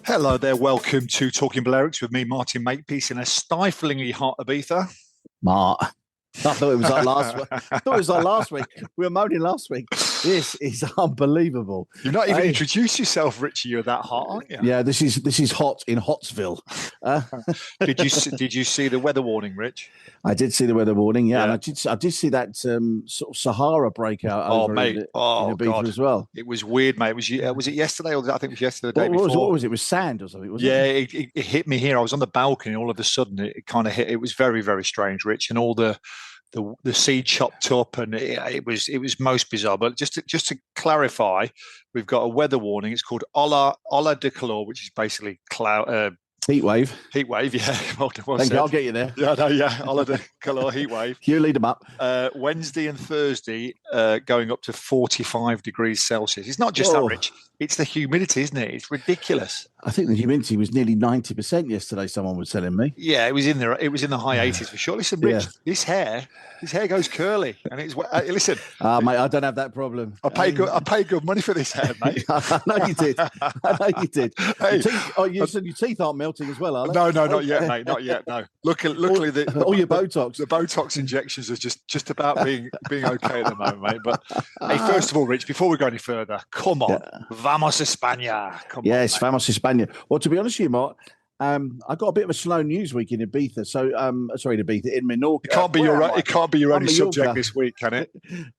Hello there, welcome to Talking Balearics with me, Martin Makepeace, in a stiflingly hot Ibiza. Mark, I thought it was like last week. I thought it was like last week. We were moaning last week. This is unbelievable. You've not even introduced yourself, Richie. You're that hot, aren't you? Yeah, this is hot in Hotsville. Did you see the weather warning, Rich? I did see the weather warning. Yeah, and I did see that sort of Sahara breakout over in Ibiza God. as well. It was weird, mate. Was it yesterday, or I think it was yesterday, the day before? What was it? It was sand or something, wasn't it? Yeah, it hit me here. I was on the balcony, all of a sudden it kind of hit. It was very, very strange, Rich, and all the sea chopped up, and it was most bizarre. But just to clarify, we've got a weather warning. It's called Ola de Calor, which is basically cloud. Heat wave, yeah. Thank you, I'll get you there. Yeah. Ola de Calor, heat wave. You lead them up. Wednesday and Thursday, going up to 45 degrees Celsius. It's not just that, Rich. It's the humidity, isn't it? It's ridiculous. I think the humidity was nearly 90% yesterday. Someone was telling me. Yeah, it was in there. It was in the high 80s for sure. Listen, Rich, this hair goes curly, and it's listen. Mate, I don't have that problem. I pay good money for this hair, mate. I know you did. Hey. Your teeth aren't melting as well, are they? No, not yet, mate. Not yet. No. Luckily, all your Botox. The Botox injections are just about being okay at the moment, mate. But hey, first of all, Rich, before we go any further, come on, vamos España. Yes, vamos España. Well, to be honest with you, Mark, I got a bit of a slow news week in Ibiza. So, in Menorca. It can't be your only subject this week, can it?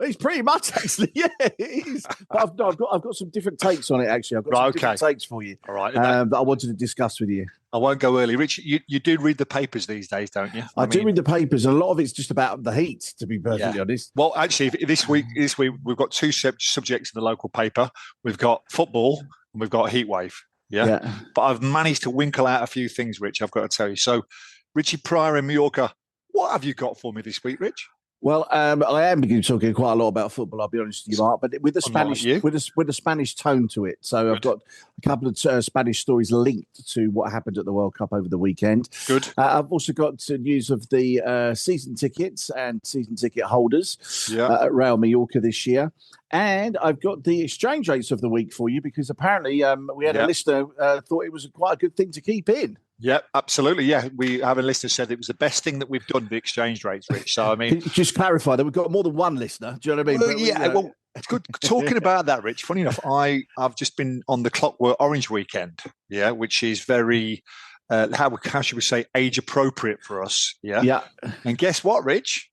It's pretty much actually, yeah, it is. But I've got some different takes on it. Actually, I've got some different takes for you. All right, that I wanted to discuss with you. I won't go early, Rich. You do read the papers these days, don't you? I do read the papers, and a lot of it's just about the heat. To be perfectly honest. Well, actually, this week we've got two subjects in the local paper. We've got football and we've got heat wave. Yeah. But I've managed to winkle out a few things, Rich, I've got to tell you. So, Richie Pryor in Mallorca, what have you got for me this week, Rich? Well, I am beginning talking quite a lot about football, I'll be honest with you, Mark, but with a Spanish tone to it. So I've got a couple of Spanish stories linked to what happened at the World Cup over the weekend. Good. I've also got news of the season tickets and season ticket holders at Real Mallorca this year. And I've got the exchange rates of the week for you, because apparently we had a listener thought it was quite a good thing to keep in. Yeah, absolutely. Yeah, we have a listener said it was the best thing that we've done, the exchange rates, Rich. So, I mean... Just clarify that we've got more than one listener. Do you know what I mean? Well, it's good. Talking about that, Rich, funny enough, I've just been on the Clockwork Orange weekend, which is very, how should we say, age appropriate for us. Yeah. And guess what, Rich?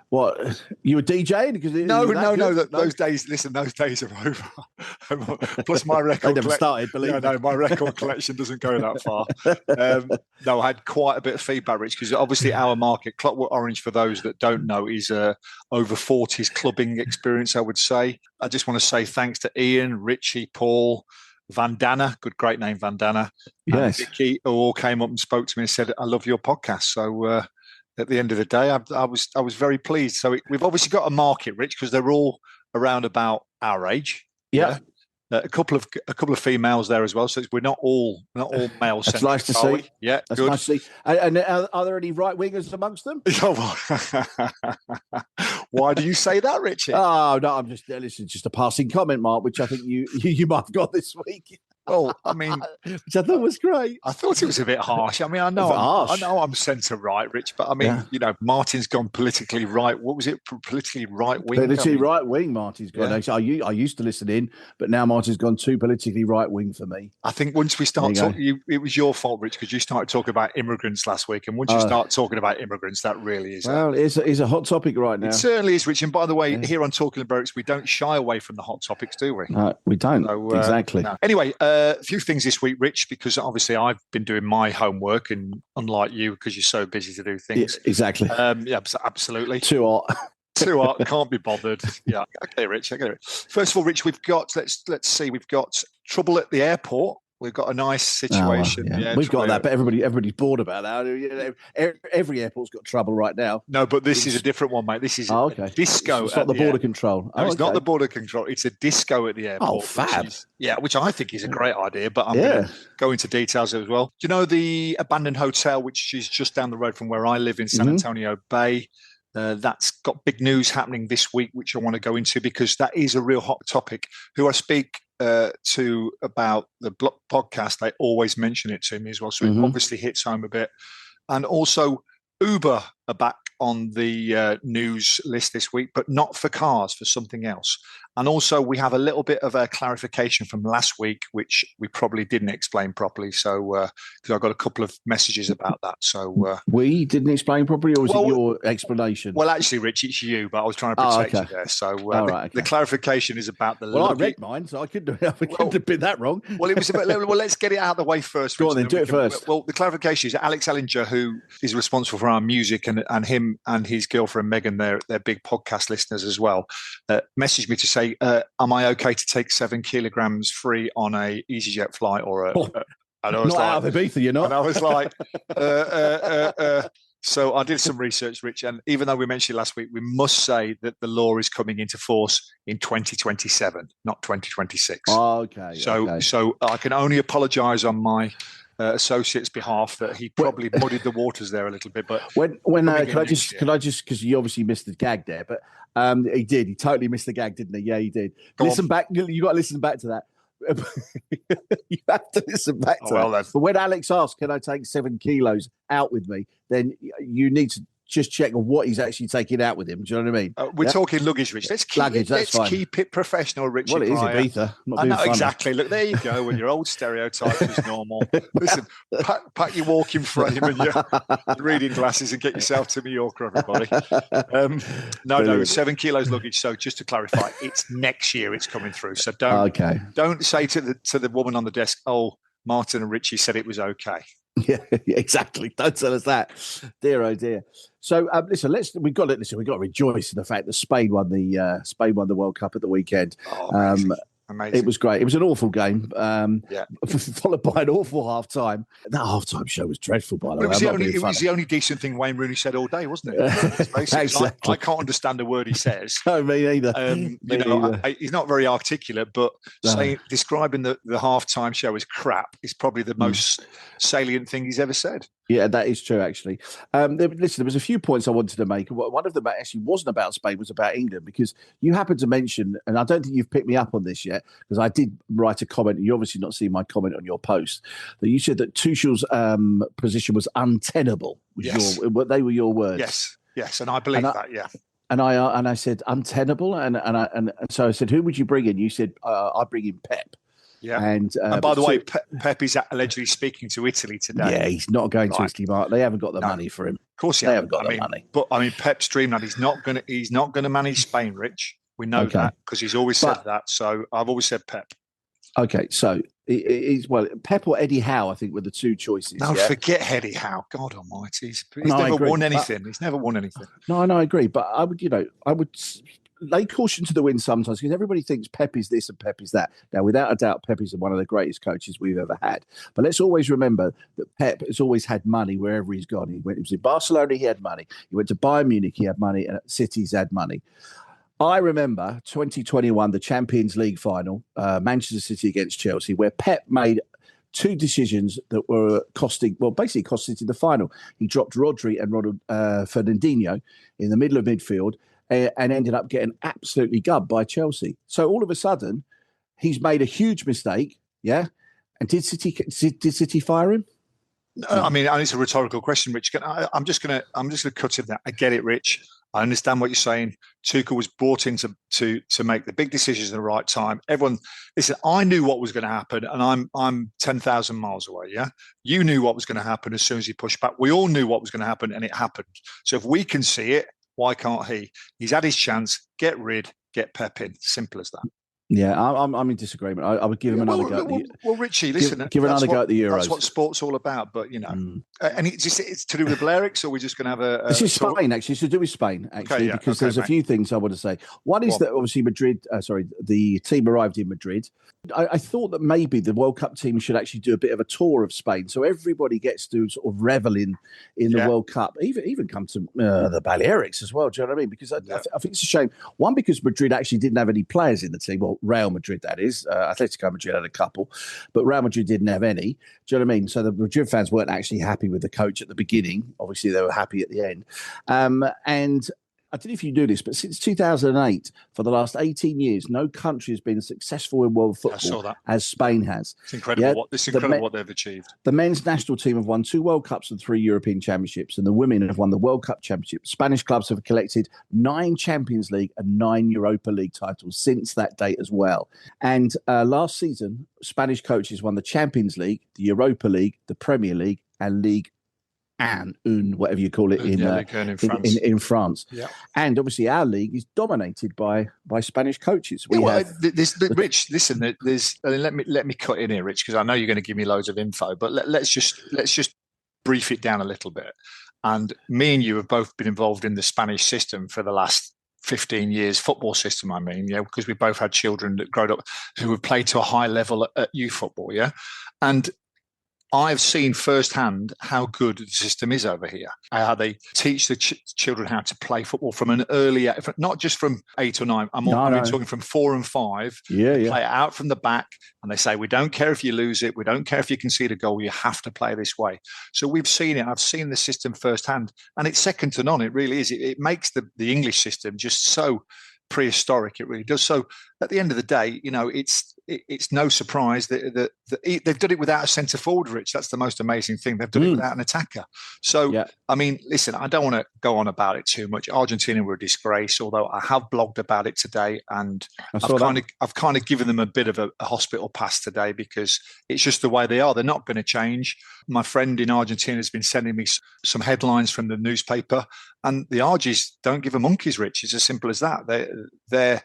What, you were DJing? No. Those days. Listen, those days are over. Plus, my record. They never started. Believe me. No, my record collection doesn't go that far. No, I had quite a bit of feedback, Rich, because obviously our market, Clockwork Orange, for those that don't know, is a over 40s clubbing experience. I would say. I just want to say thanks to Ian, Richie, Paul, Vandana, great name, Vandana, and Vicky, who all came up and spoke to me and said, "I love your podcast." So. At the end of the day, I was very pleased. So we've obviously got a market, Rich, because they're all around about our age. Yeah. A couple of females there as well. So we're not all male centric. That's nice to see. Yeah, that's nice to see. And are there any right wingers amongst them? Why do you say that, Richie? Oh no, I'm just a passing comment, Mark, which I think you might have got this week. Well, I mean, which I thought was great. I thought it was a bit harsh. I mean, I know I'm centre right, Rich, but I mean, Martin's gone politically right. What was it? Politically right wing. Politically right wing. Martin's gone. Actually, I used to listen in, but now Martin's gone too politically right wing for me. I think once we start talking, it was your fault, Rich, because you started talking about immigrants last week, and once you start talking about immigrants, that really is. Well, it's a hot topic right now. It certainly is, Rich. And by the way, here on Talking Balearics, we don't shy away from the hot topics, do we? We don't. So, exactly. No. Anyway. A few things this week, Rich, because obviously I've been doing my homework, and unlike you, because you're so busy to do things. Yeah, exactly. Yeah, absolutely. Too hot. Too hot. Can't be bothered. Yeah. Okay, Rich. I get it. First of all, Rich, we've got let's see. We've got trouble at the airport. We've got a nice situation. We've got that, but everybody's bored about that. Every airport's got trouble right now. No, but this is a different one, mate. This is a disco. It's not the border control. No, it's not the border control. It's a disco at the airport. Oh, fab. Which I think is a great idea, but I'm going to go into details as well. Do you know the abandoned hotel, which is just down the road from where I live in San Antonio Bay? That's got big news happening this week, which I want to go into because that is a real hot topic. Who I speak to about the podcast, they always mention it to me as well. So it obviously hits home a bit. And also, Uber are back on the news list this week, but not for cars, for something else. And also, we have a little bit of a clarification from last week, which we probably didn't explain properly. So, because I got a couple of messages about that. So, we didn't explain properly, or was it your explanation? Well, actually, Rich, it's you, but I was trying to protect you there. So, the clarification is about the. Well, I read mine, so I couldn't have been that wrong. Well, it was about. Well, let's get it out of the way first. Go on, then do it first. Well, the clarification is Alex Ellinger, who is responsible for our music, and him and his girlfriend Megan, they're big podcast listeners as well, messaged me to say, am I okay to take 7 kilograms free on a EasyJet flight or and I was not out of Ibiza, you're not. And I was like, so I did some research, Rich, and even though we mentioned it last week, we must say that the law is coming into force in 2027, not 2026. Oh, okay. So I can only apologise on my associate's behalf that he probably muddied the waters there a little bit. But can I just because you obviously missed the gag there, but he did. He totally missed the gag, didn't he? Yeah, he did. Listen back. You got to listen back to that. You have to listen back to that. But when Alex asked, "Can I take 7 kilos out with me?" then you need to just check what he's actually taking out with him. Do you know what I mean? We're talking luggage, Rich. Let's keep it professional, Richie. Well, it is Ibiza. I know, exactly. Look, there you go. With your old stereotypes is normal. Listen, pack your walking frame and your reading glasses and get yourself to Mallorca, everybody. No, 7 kilos luggage. So just to clarify, it's next year it's coming through. So don't say to the woman on the desk, "Oh, Martin and Richie said it was okay." Yeah, exactly. Don't tell us that, dear oh dear. So listen, we've got to rejoice in the fact that Spain won the World Cup at the weekend. Oh, amazing. It was great. It was an awful game, followed by an awful half time. That half time show was dreadful, by the way. It was the only decent thing Wayne Rooney said all day, wasn't it? Exactly. I can't understand a word he says. No, me either. He's not very articulate, but describing the half time show as crap is probably the most salient thing he's ever said. Yeah, that is true, actually. There was a few points I wanted to make. One of them actually wasn't about Spain, was about England, because you happened to mention, and I don't think you've picked me up on this yet, because I did write a comment, and you obviously not seen my comment on your post, that you said that Tuchel's position was untenable. Yes. They were your words. Yes, and I believe that, yeah. And I said, untenable? And so I said, who would you bring in? You said, I'd bring in Pep. Yeah, and by the way, Pep is allegedly speaking to Italy today. Yeah, he's not going to Italy, Mark. They haven't got the money for him. Of course, they haven't got the money. But I mean, Pep's dreamland. He's not going to manage Spain, Rich. We know that because he's always said that. So I've always said Pep. Okay, so he's Pep or Eddie Howe, I think, were the two choices. No, forget Eddie Howe. God Almighty, he's never won anything. He's never won anything. No, I agree. But I would lay caution to the wind sometimes, because everybody thinks Pep is this and Pep is that. Now, without a doubt, Pep is one of the greatest coaches we've ever had. But let's always remember that Pep has always had money wherever he's gone. He was in Barcelona, he had money. He went to Bayern Munich, he had money. And at City, he's had money. I remember 2021, the Champions League final, Manchester City against Chelsea, where Pep made two decisions that were costing City the final. He dropped Rodri and Fernandinho in the middle of midfield, and ended up getting absolutely gubbed by Chelsea. So all of a sudden, he's made a huge mistake. Yeah, and did City fire him? No, I mean, it's a rhetorical question, Rich. I'm just gonna cut in that. I get it, Rich. I understand what you're saying. Tuchel was brought in to make the big decisions at the right time. Everyone, listen, I knew what was going to happen, and I'm 10,000 miles away. Yeah, you knew what was going to happen as soon as he pushed back. We all knew what was going to happen, and it happened. So if we can see it, why can't he? He's had his chance. Get Pep in. Simple as that. Yeah, I'm in disagreement. I would give him another go. Well, Richie, listen. Give another go at the Euros. That's what sport's all about. But, and it's to do with Balearics, or we're just going to have a... This is Spain, actually. It's to do with Spain, actually, because there's a few things I want to say. One is that, obviously, the team arrived in Madrid. I thought that maybe the World Cup team should actually do a bit of a tour of Spain, so everybody gets to sort of revel in the World Cup, even come to the Balearics as well. Do you know what I mean? Because I think it's a shame. One, because Madrid actually didn't have any players in the team. Well, Real Madrid, that is. Atletico Madrid had a couple, but Real Madrid didn't have any. Do you know what I mean? So the Madrid fans weren't actually happy with the coach at the beginning. Obviously, they were happy at the end. And I don't know if you do this, but since 2008, for the last 18 years, no country has been as successful in world football as Spain has. It's incredible. What they've achieved. The men's national team have won 2 World Cups and 3 European Championships, and the women have won the World Cup Championship. Spanish clubs have collected 9 Champions League and 9 Europa League titles since that date as well. And last season, Spanish coaches won the Champions League, the Europa League, the Premier League, and League whatever you call it in France. Yeah. And obviously our league is dominated by Spanish coaches. Rich, listen, let me cut in here, Rich, because I know you're going to give me loads of info, but let's just brief it down a little bit. And me and you have both been involved in the Spanish system for the last 15 years, football system, I mean, because we both had children that grown up who have played to a high level at youth football, and I've seen firsthand how good the system is over here, how they teach the children how to play football from an early, not just from 8 or 9. I'm talking from 4 and 5. Play it out from the back, and they say, we don't care if you lose it. We don't care if you concede a goal. You have to play this way. So we've seen it. I've seen the system firsthand, and it's second to none. It really is. It makes the English system just so prehistoric. It really does. So at the end of the day, it's no surprise that they've done it without a centre forward, Rich. That's the most amazing thing. They've done it without an attacker. So, I mean, listen, I don't want to go on about it too much. Argentina were a disgrace, although I have blogged about it today, and I've kind of given them a bit of a hospital pass today because it's just the way they are. They're not going to change. My friend in Argentina has been sending me some headlines from the newspaper, and the Argies don't give a monkey's, Rich. It's as simple as that. Their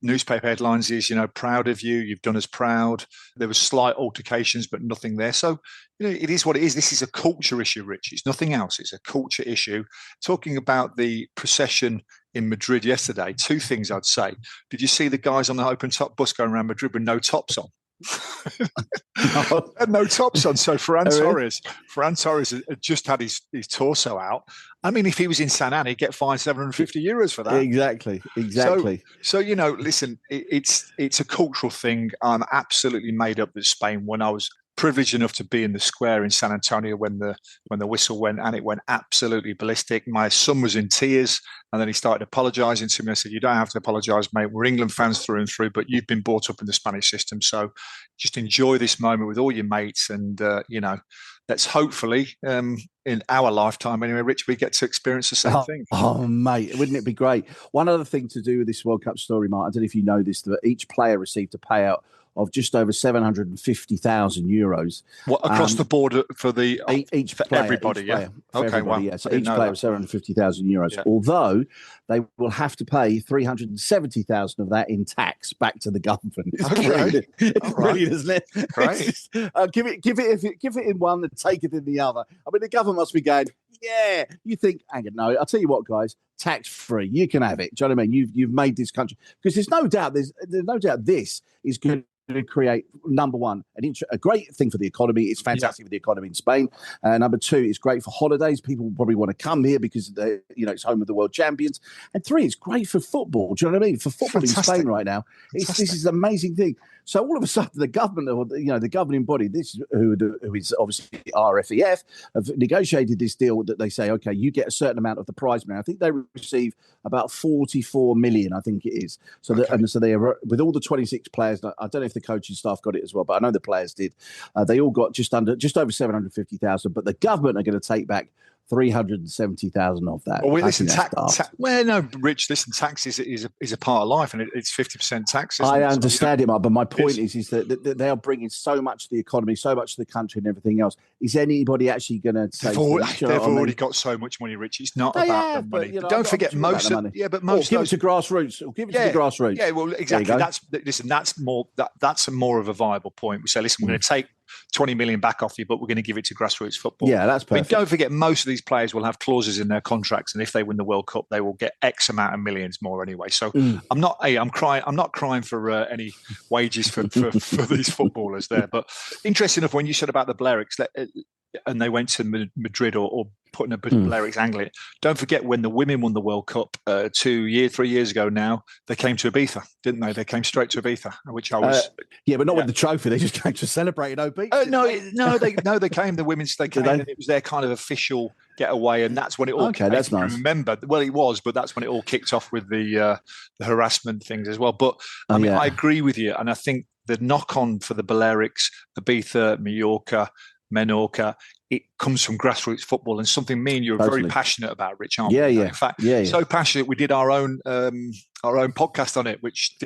newspaper headlines is, proud of you, you've done us proud. There was slight altercations, but nothing there. So, it is what it is. This is a culture issue, Rich. It's nothing else. It's a culture issue. Talking about the procession in Madrid yesterday, 2 things I'd say. Did you see the guys on the open top bus going around Madrid with no tops on? No tops on. So Ferran Torres had just had his torso out. I mean, if he was in San Anne, he'd get fined €750 for that. Exactly. So listen, it's a cultural thing. I'm absolutely made up that Spain, when I was privileged enough to be in the square in San Antonio when the whistle went, and it went absolutely ballistic. My son was in tears, and then he started apologising to me. I said, you don't have to apologise, mate. We're England fans through and through, but you've been brought up in the Spanish system. So just enjoy this moment with all your mates, and, let's hopefully, in our lifetime anyway, Rich, we get to experience the same thing. Oh, mate, wouldn't it be great? One other thing to do with this World Cup story, Mark, I don't know if you know this, that each player received a payout of just over €750,000. What, across the board for each player, everybody? So each player was €750,000. Yeah. Although they will have to pay 370,000 of that in tax back to the government. It's brilliant. It's brilliant, isn't it? Great. Give it in one and take it in the other. I mean, the government must be going, yeah. You think, hang on, no. I'll tell you what, guys. Tax free, you can have it. Do you know what I mean? You've made this country, because there's no doubt this is going to create, number one, a great thing for the economy. It's fantastic for the economy in Spain. Number 2, it's great for holidays. People will probably want to come here because it's home of the world champions. And 3, it's great for football. Do you know what I mean? For football in Spain right now, this is an amazing thing. So all of a sudden, the government, or the governing body, who is obviously RFEF, have negotiated this deal that they say, okay, you get a certain amount of the prize money. I think they receive about 44 million. I think it is. So they are, with all the 26 players. I don't know if the coaching staff got it as well, but I know the players did. They all got just over 750,000. But the government are going to take back 370,000 of that. Well, listen, Rich, listen, tax is a part of life, and it's 50% tax. I understand it, Mark, but my point is that they are bringing so much to the economy, so much to the country, and everything else. Is anybody actually going to say? They've already got so much money, Rich. It's not about the money. But don't forget most of give it to grassroots. Give it to the grassroots. Yeah, well, exactly. That's more of a viable point. We say, listen, we're going to take 20 million back off you, but we're going to give it to grassroots football. Yeah, that's perfect. I mean, don't forget, most of these players will have clauses in their contracts, and if they win the World Cup, they will get X amount of millions more anyway. So I'm not crying for any wages for these footballers there. But interesting enough, when you said about the Balearics, and they went to Madrid or putting a Balearics angle in it. Don't forget when the women won the World Cup 3 years ago now, they came to Ibiza, didn't they? They came straight to Ibiza, which I was... but not with the trophy. They just came to celebrate in Beach. They came, the women's, they came, and it was their kind of official getaway, and that's when it all... Okay, that's nice. Remember, well, it was, but that's when it all kicked off with the harassment things as well. But, I agree with you, and I think the knock-on for the Balearics, Ibiza, Mallorca, Menorca, it comes from grassroots football, and something me and you are very passionate about, Rich, aren't we? In fact, so passionate we did our own podcast on it, which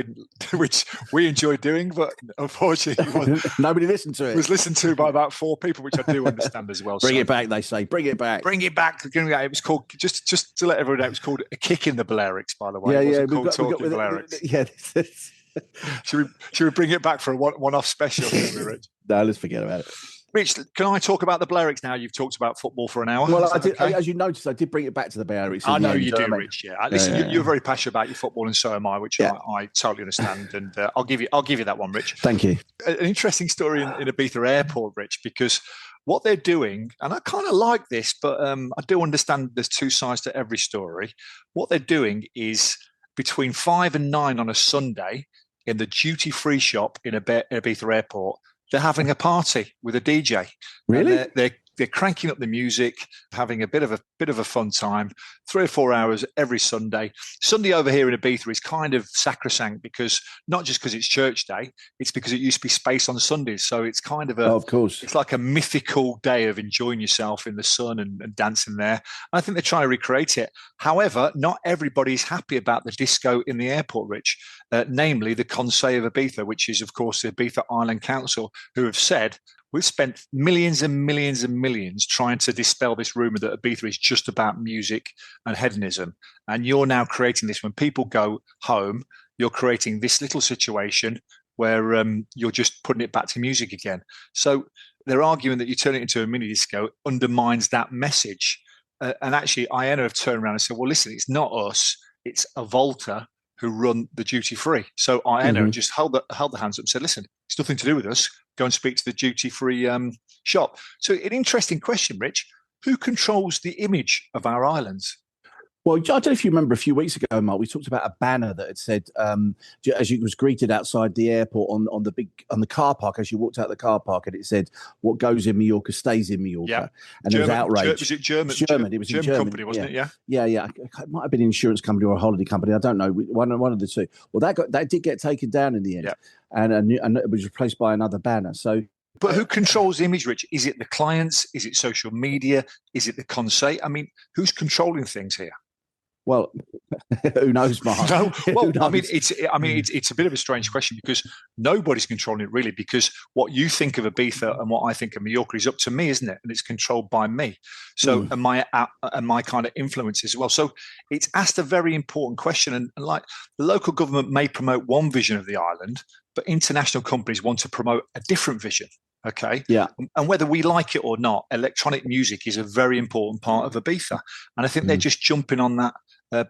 we enjoyed doing, but unfortunately nobody listened to it. It was listened to by about 4 people, which I do understand as well. Bring it back, they say. Bring it back. It was called, just to let everyone know, it was called A Kick in the Balearics, by the way. It wasn't called Talking Balearics. Should we bring it back for a one-off special, Rich? No, let's forget about it. Rich, can I talk about the Balearics now? You've talked about football for an hour. Well, I did, as you noticed, I did bring it back to the Balearics. I know you do, Rich. Yeah, listen, you're very passionate about your football, and so am I, which I totally understand. And I'll give you that one, Rich. Thank you. An interesting story in Ibiza Airport, Rich, because what they're doing, and I kind of like this, but I do understand there's 2 sides to every story. What they're doing is between 5 and 9 on a Sunday in the duty-free shop in Ibiza Airport, they're having a party with a DJ. Really? They're cranking up the music, having a bit of a fun time. 3 or 4 hours every Sunday. Sunday over here in Ibiza is kind of sacrosanct, because not just because it's church day, it's because it used to be space on Sundays. So it's kind of of course, it's like a mythical day of enjoying yourself in the sun and dancing there. I think they're trying to recreate it. However, not everybody's happy about the disco in the airport, Rich. Namely the Conseil of Ibiza, which is of course the Ibiza Island Council, who have said, we've spent millions and millions and millions trying to dispel this rumor that Ibiza is just about music and hedonism. And you're now creating this. When people go home, you're creating this little situation where you're just putting it back to music again. So they're arguing that you turn it into a mini disco undermines that message. And actually, IANA have turned around and said, well, listen, it's not us, it's Avolta who run the duty free. So IANA just held the hands up and said, listen, it's nothing to do with us. Go and speak to the duty free shop. So an interesting question, Rich. Who controls the image of our islands? Well, I don't know if you remember a few weeks ago, Mark, we talked about a banner that had said, as you was greeted outside the airport on the car park, as you walked out the car park, and it said, what goes in Mallorca stays in Mallorca. Yeah. And there was outrage. Was it German? It was German company, wasn't it? Yeah. Yeah. It might have been an insurance company or a holiday company. I don't know. One of the two. Well, that did get taken down in the end. Yeah. And it was replaced by another banner. So, but who controls the image, Rich? Is it the clients? Is it social media? Is it the Conseil? I mean, who's controlling things here? Well, who knows, Mark? No, well, it's a bit of a strange question, because nobody's controlling it really, because what you think of Ibiza and what I think of Mallorca is up to me, isn't it? And it's controlled by me. So, and my kind of influence as well. So it's asked a very important question. And like, the local government may promote one vision of the island, but international companies want to promote a different vision. Okay. Yeah. And whether we like it or not, electronic music is a very important part of Ibiza. And I think they're just jumping on that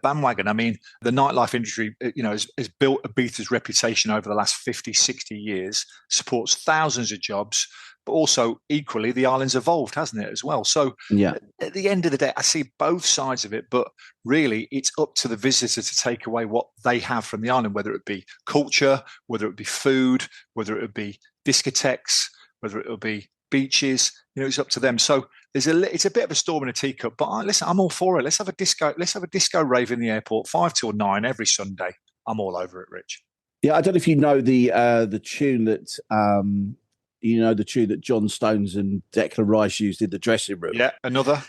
bandwagon. I mean, the nightlife industry, has built Ibiza's reputation over the last 50, 60 years, supports thousands of jobs, but also equally the island's evolved, hasn't it, as well? So at the end of the day, I see both sides of it, but really it's up to the visitor to take away what they have from the island, whether it be culture, whether it be food, whether it be discotheques, whether it'll be beaches, it's up to them. So it's a bit of a storm in a teacup, but listen, I'm all for it. Let's have a disco rave in the airport, 5 till 9 every Sunday. I'm all over it, Rich. Yeah, I don't know if you know the tune that John Stones and Declan Rice used in the dressing room. Yeah, another.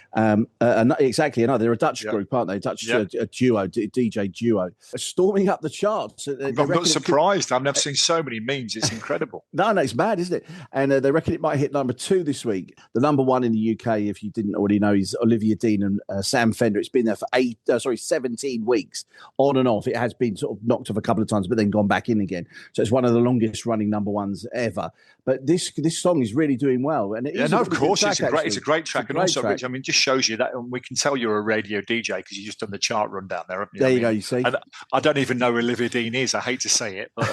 Exactly, another. They're a Dutch group, aren't they? Dutch a duo, DJ duo, storming up the charts. I'm not surprised. I've never seen so many memes. It's incredible. No, it's mad, isn't it? And they reckon it might hit number 2 this week. The number 1 in the UK, if you didn't already know, is Olivia Dean and Sam Fender. It's been there for 17 weeks, on and off. It has been sort of knocked off a couple of times, but then gone back in again. So it's one of the longest running number 1s ever. But this this song is really doing well. And of course, it's a great track. And also, Rich, I mean, just shows you that, and we can tell you're a radio DJ because you just done the chart rundown there, haven't you? There you go. You see, and I don't even know who Olivia Dean is. I hate to say it, but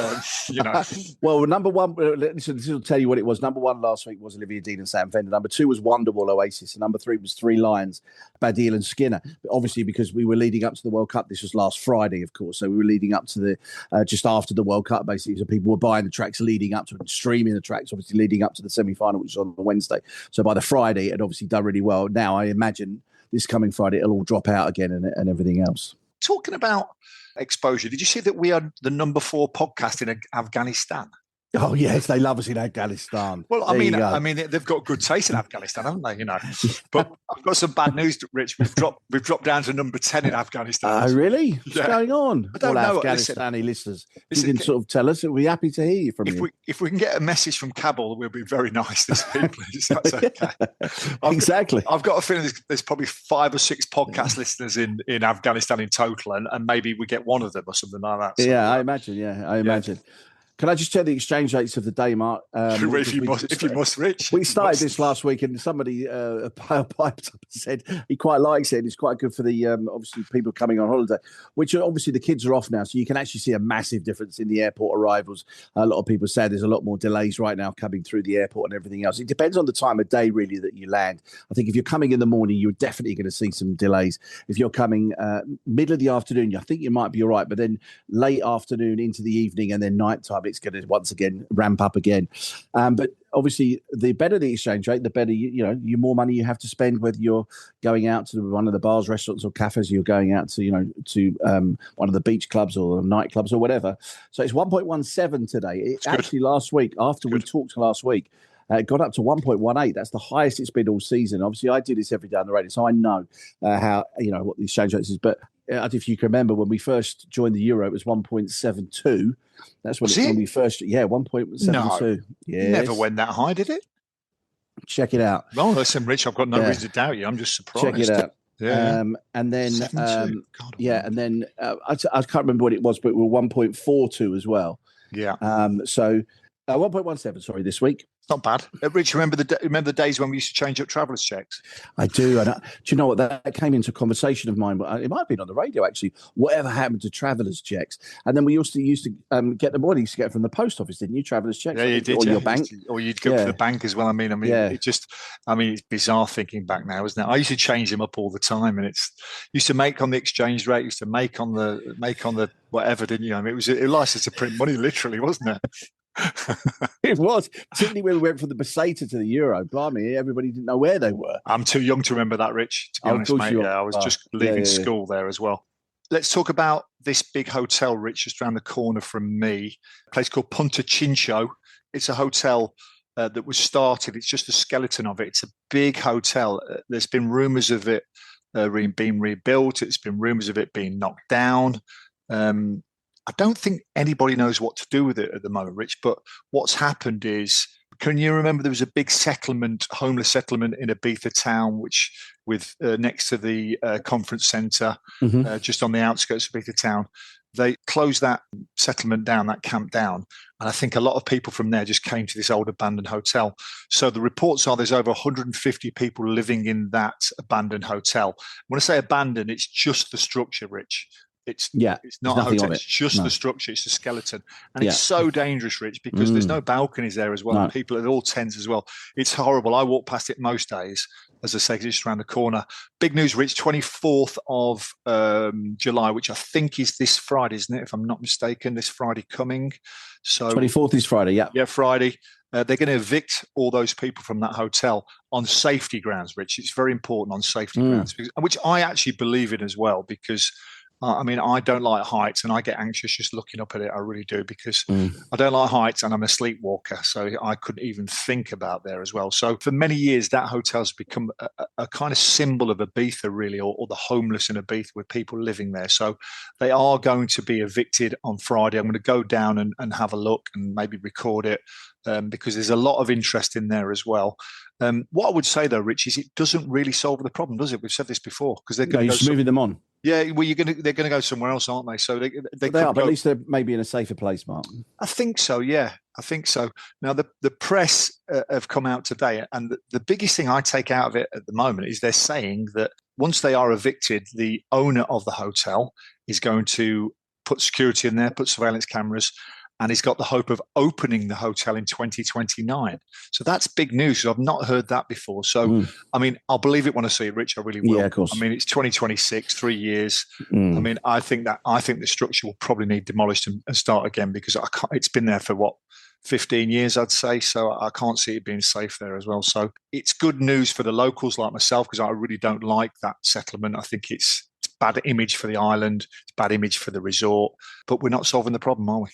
Well, number one, this will tell you what it was. Number one last week was Olivia Dean and Sam Fender. Number two was Wonderwall Oasis, and number three was Three Lions, Baddiel and Skinner. But obviously, because we were leading up to the World Cup, this was last Friday, of course. So we were leading up to the just after the World Cup, basically. So people were buying the tracks leading up to it, streaming the tracks, obviously leading up to the semi-final, which was on the Wednesday. So by the Friday, it had obviously done really well. Now I imagine this coming Friday, it'll all drop out again and everything else. Talking about exposure, did you see that we are the number 4 podcast in Afghanistan? Oh yes, they love us in Afghanistan. Well, I mean, they've got good taste in Afghanistan, haven't they? But I've got some bad news, Rich. We've dropped down to number 10 in Afghanistan. Oh, really? What's going on? I don't know. Afghanistani listeners, you can sort of tell us. We'll be happy to hear you from you. If we can get a message from Kabul, we'll be very nice this week, please. That's okay. Exactly. I've got a feeling there's probably 5 or 6 podcast listeners in Afghanistan in total, and maybe we get one of them or something like that. So, I imagine. Can I just tell the exchange rates of the day, Mark? If you must, Rich. We started this last week, and somebody piped up and said he quite likes it. And it's quite good for the obviously people coming on holiday, which obviously the kids are off now, so you can actually see a massive difference in the airport arrivals. A lot of people say there's a lot more delays right now coming through the airport and everything else. It depends on the time of day, really, that you land. I think if you're coming in the morning, you're definitely going to see some delays. If you're coming middle of the afternoon, I think you might be all right, but then late afternoon into the evening and then nighttime, it's going to once again ramp up again. But obviously, the better the exchange rate, the better you more money you have to spend. Whether you're going out to one of the bars, restaurants, or cafes, you're going out to one of the beach clubs or nightclubs or whatever. So it's 1.17 today. It actually last week, after we talked last week, it got up to 1.18. That's the highest it's been all season. Obviously, I do this every day on the radio, so I know how what the exchange rate is. But if you can remember, when we first joined the euro, it was 1.72. That's when we first, 1.72. No, yes. Never went that high, did it? Check it out. Well, listen, Rich, I've got no reason to doubt you. I'm just surprised. Check it out. Yeah. And then, and then I can't remember what it was, but we were 1.42 as well. Yeah. So 1.17, sorry, this week. Not bad. Rich, remember the days when we used to change up travellers' checks? I do. And do you know what? That came into a conversation of mine. It might have been on the radio, actually. Whatever happened to travellers' checks? And then we used to get them. What, you used to get from the post office, didn't you? Travellers' checks? Yeah, you did. Or your bank. Or you'd go to the bank as well. It's bizarre thinking back now, isn't it? I used to change them up all the time, and used to make on the exchange rate, used to make on the whatever, didn't you? I mean, it was a license to print money, literally, wasn't it? It was, particularly when we went from the peseta to the euro. Blimey, everybody didn't know where they were. I'm too young to remember that, Rich, to be honest, mate. I was just leaving school there as well. Let's talk about this big hotel, Rich, just around the corner from me, a place called Punta Chincho. It's a hotel that was started. It's just a skeleton of it. It's a big hotel. There's been rumours of it being rebuilt. It's been rumours of it being knocked down. I don't think anybody knows what to do with it at the moment, Rich, but what's happened is, can you remember there was a big homeless settlement in Ibiza town, with next to the conference centre, just on the outskirts of Ibiza town. They closed that settlement down, that camp down, and I think a lot of people from there just came to this old abandoned hotel. So the reports are there's over 150 people living in that abandoned hotel. When I say abandoned, it's just the structure, Rich. It's not a hotel. It's just the structure. It's the skeleton, and it's so dangerous, Rich, because there's no balconies there as well. And people are all tents as well. It's horrible. I walk past it most days, as I say, it's just around the corner. Big news, Rich. 24th of July, which I think is this Friday, isn't it? If I'm not mistaken, this Friday coming. So 24th is Friday. Yeah, Friday. They're going to evict all those people from that hotel on safety grounds, Rich. It's very important on safety grounds, which I actually believe in as well, because I don't like heights, and I get anxious just looking up at it. I really do, because I don't like heights, and I'm a sleepwalker, so I couldn't even think about there as well. So for many years, that hotel's become a kind of symbol of Ibiza, really, or the homeless in Ibiza, with people living there. So they are going to be evicted on Friday. I'm going to go down and have a look and maybe record it, because there's a lot of interest in there as well. What I would say, though, Rich, is it doesn't really solve the problem, does it? We've said this before, because they're going to moving them on. Yeah, well, they're gonna go somewhere else, aren't they? So they are, but at least they're maybe in a safer place, Mark. I think so. Yeah, I think so. Now the press have come out today, and the biggest thing I take out of it at the moment is they're saying that once they are evicted, the owner of the hotel is going to put security in there, put surveillance cameras, and he's got the hope of opening the hotel in 2029. So that's big news. I've not heard that before. So, I mean, I'll believe it when I see it, Rich. I really will. Yeah, of course. I mean, it's 2026, 3 years. I mean, I think the structure will probably need demolished and start again because it's been there for 15 years, I'd say. So I can't see it being safe there as well. So it's good news for the locals like myself because I really don't like that settlement. I think it's bad image for the island. It's bad image for the resort. But we're not solving the problem, are we?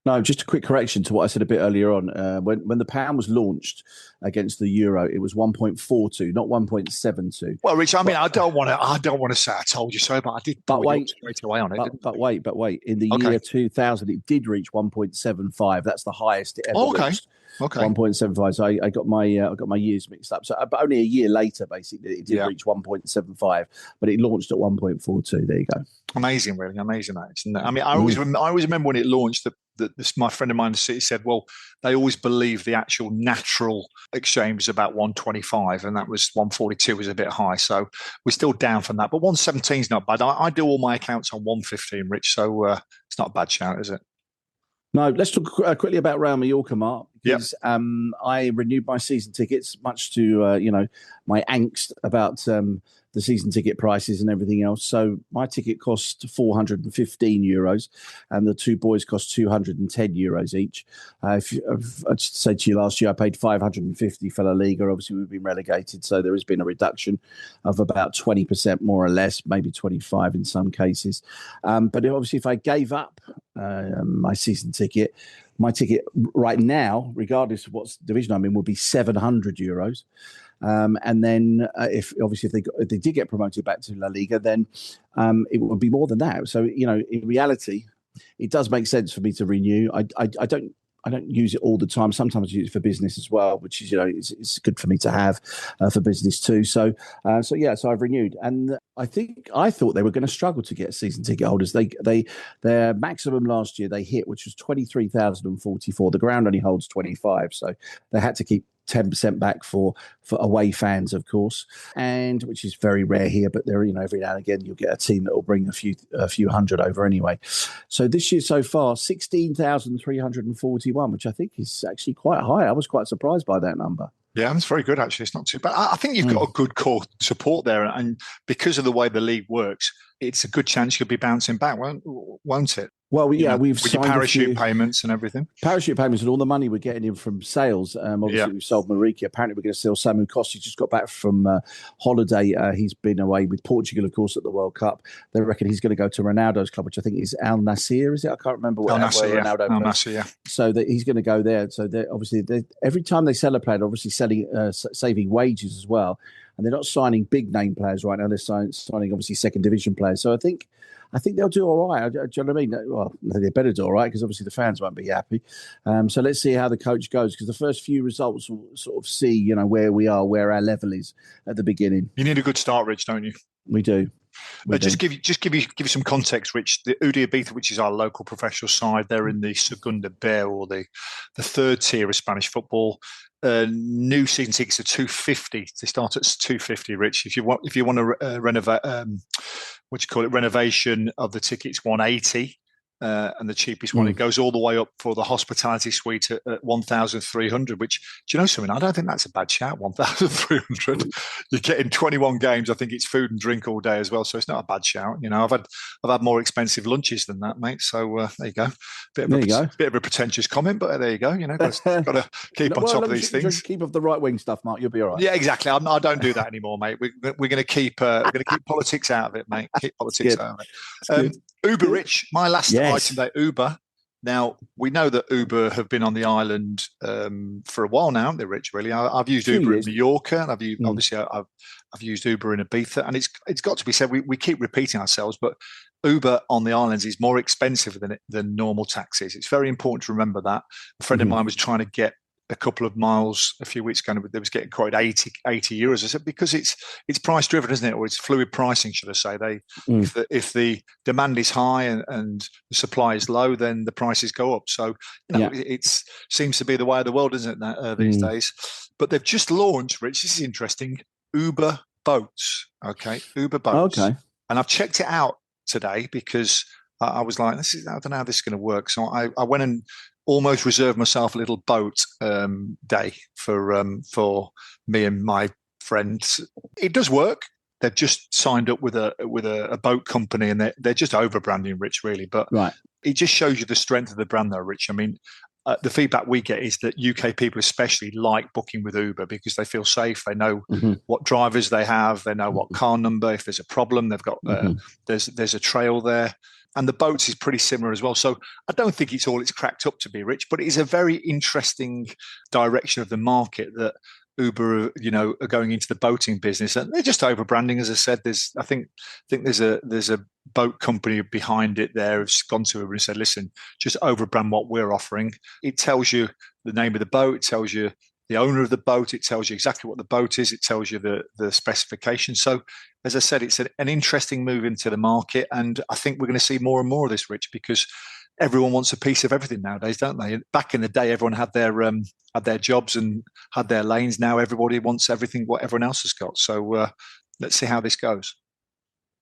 No, just a quick correction to what I said a bit earlier on. When the pound was launched against the euro, it was 1.42, not 1.72. Well, Rich, I mean, I don't want to say I told you so, but I did. But wait, straight away on it. But wait. In the year 2000, it did reach 1.75. That's the highest it ever reached. Okay. 1.75. So I got my years mixed up. So, but only a year later, basically, it did reach 1.75. But it launched at 1.42. There you go. Amazing, really amazing. That, isn't it? I mean, I always remember when it launched. My friend of mine in the city said, well, they always believe the actual natural exchange is about 125, and that was 142 was a bit high. So we're still down from that. But 117 is not bad. I do all my accounts on 115, Rich. So it's not a bad shout, is it? No, let's talk quickly about Real Mallorca, Mark. Because I renewed my season tickets, much to my angst about the season ticket prices and everything else. So my ticket cost €415, and the two boys cost €210 each. I'd say to you, last year I paid $550 for La Liga. Obviously, we've been relegated, so there has been a reduction of about 20%, more or less, maybe 25 in some cases. But obviously, if I gave up my season ticket, my ticket right now, regardless of what division I'm in, would be €700. And then if they did get promoted back to La Liga, then it would be more than that. So, in reality, it does make sense for me to renew. I don't use it all the time. Sometimes I use it for business as well, which is, it's good for me to have for business too. So I've renewed, and I thought they were going to struggle to get season ticket holders. Their maximum last year they hit, which was 23,044. The ground only holds 25, so they had to keep 10% back for away fans, of course, and which is very rare here. But there, every now and again you'll get a team that will bring a few hundred over anyway. So this year so far, 16,341, which I think is actually quite high. I was quite surprised by that number. Yeah, that's very good, actually. It's not too bad. I think you've got a good core support there. And because of the way the league works, it's a good chance you'll be bouncing back, won't it? Well, yeah, we've with your parachute payments and everything. Parachute payments and all the money we're getting in from sales. Obviously, we've sold Mariki. Apparently, we're going to sell Samu Costa. He just got back from holiday. He's been away with Portugal, of course, at the World Cup. They reckon he's going to go to Ronaldo's club, which I think is Al Nassr, is it? I can't remember where Ronaldo Al Nassr, yeah. So he's going to go there. So every time they sell a player, they're obviously saving wages as well. And they're not signing big name players right now. They're signing obviously second division players. So I think they'll do all right. Do you know what I mean? Well, they better do all right because obviously the fans won't be happy. So let's see how the coach goes, because the first few results will sort of see, where we are, where our level is at the beginning. You need a good start, Rich, don't you? We do. Just give you some context, Rich. The UD Ibiza, which is our local professional side, they're in the Segunda B, or the third tier of Spanish football. New season tickets are $250. They start at $250, Rich. If you want to renovate, renovation of the tickets, $180. And the cheapest one, it goes all the way up for the hospitality suite at $1,300, which, do you know something? I don't think that's a bad shout, $1,300. You're getting 21 games. I think it's food and drink all day as well, so it's not a bad shout. I've had more expensive lunches than that, mate. So there you go. Bit of a pretentious comment, but there you go. Got to keep on top of these things. Keep up the right wing stuff, Mark. You'll be all right. Yeah, exactly. I don't do that anymore, mate. We're going to keep politics out of it, mate. Keep politics out of it. Uber, Rich, my last item day, Uber. Now, we know that Uber have been on the island for a while now, haven't they, Rich, really? I've used Uber in Mallorca, and I've used Uber in Ibiza, and it's got to be said, we keep repeating ourselves, but Uber on the islands is more expensive than normal taxis. It's very important to remember that. A friend of mine was trying to get a couple of miles a few weeks ago, they was getting quoted 80 euros. I said, because it's price driven, isn't it? Or it's fluid pricing, should I say. If the demand is high and the supply is low, then the prices go up. So, it seems to be the way of the world, isn't it, these days? But they've just launched, Rich, this is interesting, Uber boats. Okay, Uber boats. Okay. And I've checked it out today because I was like, I don't know how this is going to work. So I went and almost reserved myself a little boat day for me and my friends. It does work. They've just signed up with a boat company, and they're just over branding, Rich, really. But it just shows you the strength of the brand, though, Rich. I mean, the feedback we get is that UK people especially like booking with Uber because they feel safe. They know what drivers they have. They know what car number. If there's a problem, they've got there's a trail there. And the boats is pretty similar as well. So I don't think it's all it's cracked up to be, Rich, but it is a very interesting direction of the market that Uber, are going into the boating business, and they're just over branding. As I said, I think there's a boat company behind it there who's gone to Uber and said, listen, just over brand what we're offering. It tells you the name of the boat, it tells you the owner of the boat, it tells you exactly what the boat is, it tells you the specifications. So, as I said, it's an interesting move into the market, and I think we're going to see more and more of this, Rich, because everyone wants a piece of everything nowadays, don't they? Back in the day, everyone had their jobs and had their lanes. Now everybody wants everything what everyone else has got. So let's see how this goes.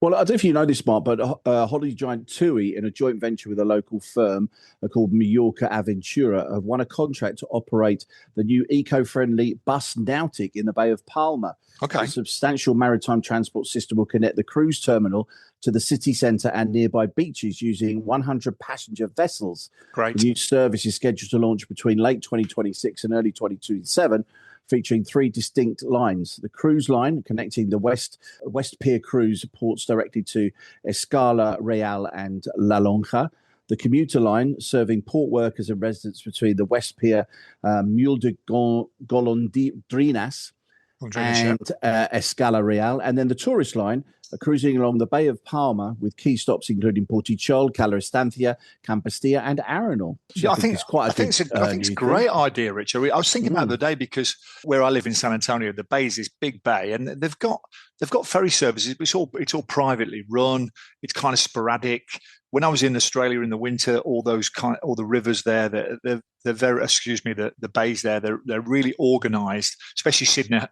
Well, I don't know if you know this, Mark, but holiday giant TUI, in a joint venture with a local firm called Mallorca Aventura, have won a contract to operate the new eco-friendly bus Nautic in the Bay of Palma. Okay. A substantial maritime transport system will connect the cruise terminal to the city centre and nearby beaches using 100 passenger vessels. Great. The new service is scheduled to launch between late 2026 and early 2027. Featuring 3 distinct lines: the cruise line connecting the West Pier cruise ports directly to Escala Real and La Lonja, the commuter line serving port workers and residents between the West Pier, Mule de Golondrinas and Escala Real, and then the tourist line cruising along the Bay of Palma with key stops including Portichol, Cala Estancia, Campastilla, and Arenal. I think it's a great idea, Richard. I was thinking about the day because where I live in San Antonio, the bay is this big bay, and they've got ferry services, but it's all privately run. It's kind of sporadic. When I was in Australia in the winter, all the rivers there, they're very, the bays there, they're really organised, especially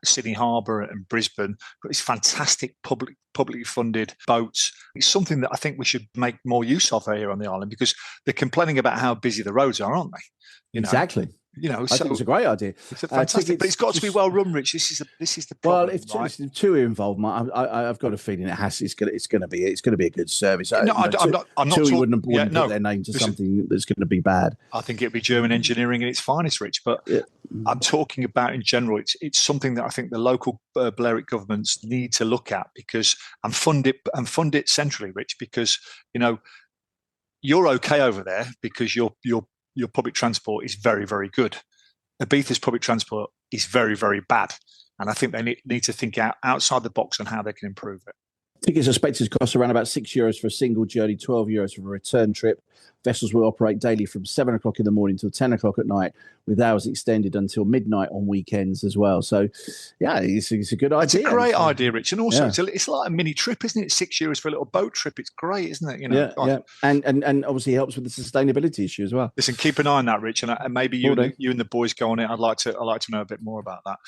Sydney Harbour and Brisbane. Got these fantastic publicly funded boats. It's something that I think we should make more use of here on the island because they're complaining about how busy the roads are, aren't they? Exactly. I think it's a great idea. It's a fantastic, but it's got to be well run, Rich. This is the problem. Well, if TUI are involved, I've got a feeling it's going to be a good service. No, I'm not. TUI wouldn't put their name to something that's going to be bad. I think it'd be German engineering in its finest, Rich. But I'm talking about in general. It's something that I think the local Balearic governments need to look at because and fund it centrally, Rich. Because you're okay over there because your public transport is very, very good. Ibiza's public transport is very, very bad. And I think they need to think outside the box on how they can improve it. Tickets are expected to cost around about €6 for a single journey, €12 for a return trip. Vessels will operate daily from 7 o'clock in the morning till 10 o'clock at night, with hours extended until midnight on weekends as well. So, it's a good idea. It's a great idea, Rich. And also, it's like a mini trip, isn't it? €6 for a little boat trip. It's great, isn't it? And obviously helps with the sustainability issue as well. Listen, keep an eye on that, Rich. And maybe you and the boys go on it. I'd like to know a bit more about that.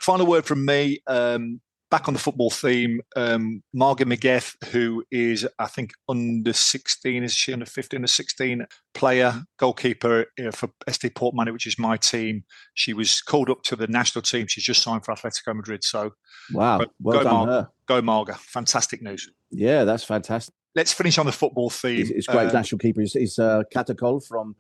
Final word from me. Back on the football theme, Margaret McGeth, who is, I think, under 16, is she under 15 or 16 player, goalkeeper for SD Portmany, which is my team. She was called up to the national team. She's just signed for Atletico Madrid. So, wow, well done, her. Go Marga. Fantastic news. Yeah, that's fantastic. Let's finish on the football theme. His great national keeper is Catacol from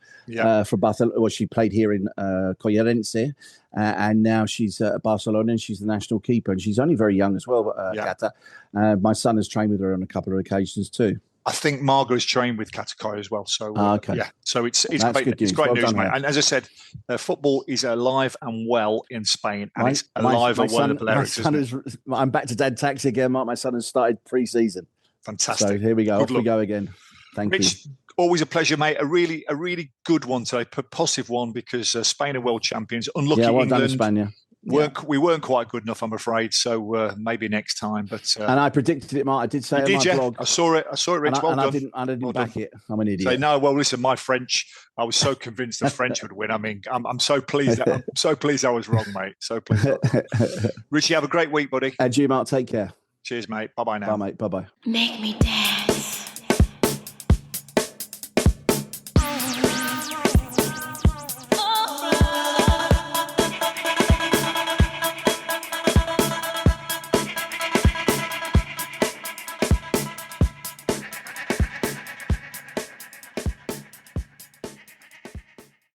Barcelona. Well, she played here in Collerense, and now she's at Barcelona, and she's the national keeper. And she's only very young as well, Cata. My son has trained with her on a couple of occasions too. I think Margaret has trained with Catacol as well. So so it's great news, mate. And as I said, football is alive and well in Spain, and it's alive and well in the Balearics. I'm back to dad taxi again, Mark. My son has started pre-season. Fantastic. So here we go. Off we go again. Thank you. Always a pleasure, mate. A really good one today, positive one, because Spain are world champions. Unlucky well England. done, Spain. We weren't quite good enough, I'm afraid. So maybe next time. But and I predicted it, Mark. I did say it on my blog. I saw it, Rich. I didn't back it. I'm an idiot. So no, well, listen, my French. I was so convinced the French would win. I mean, I'm so pleased. I'm so pleased I was wrong, mate. So pleased. Richie, have a great week, buddy. And you, Mark. Take care. Cheers, mate. Bye bye now. Bye, mate. Bye bye. Make me dance.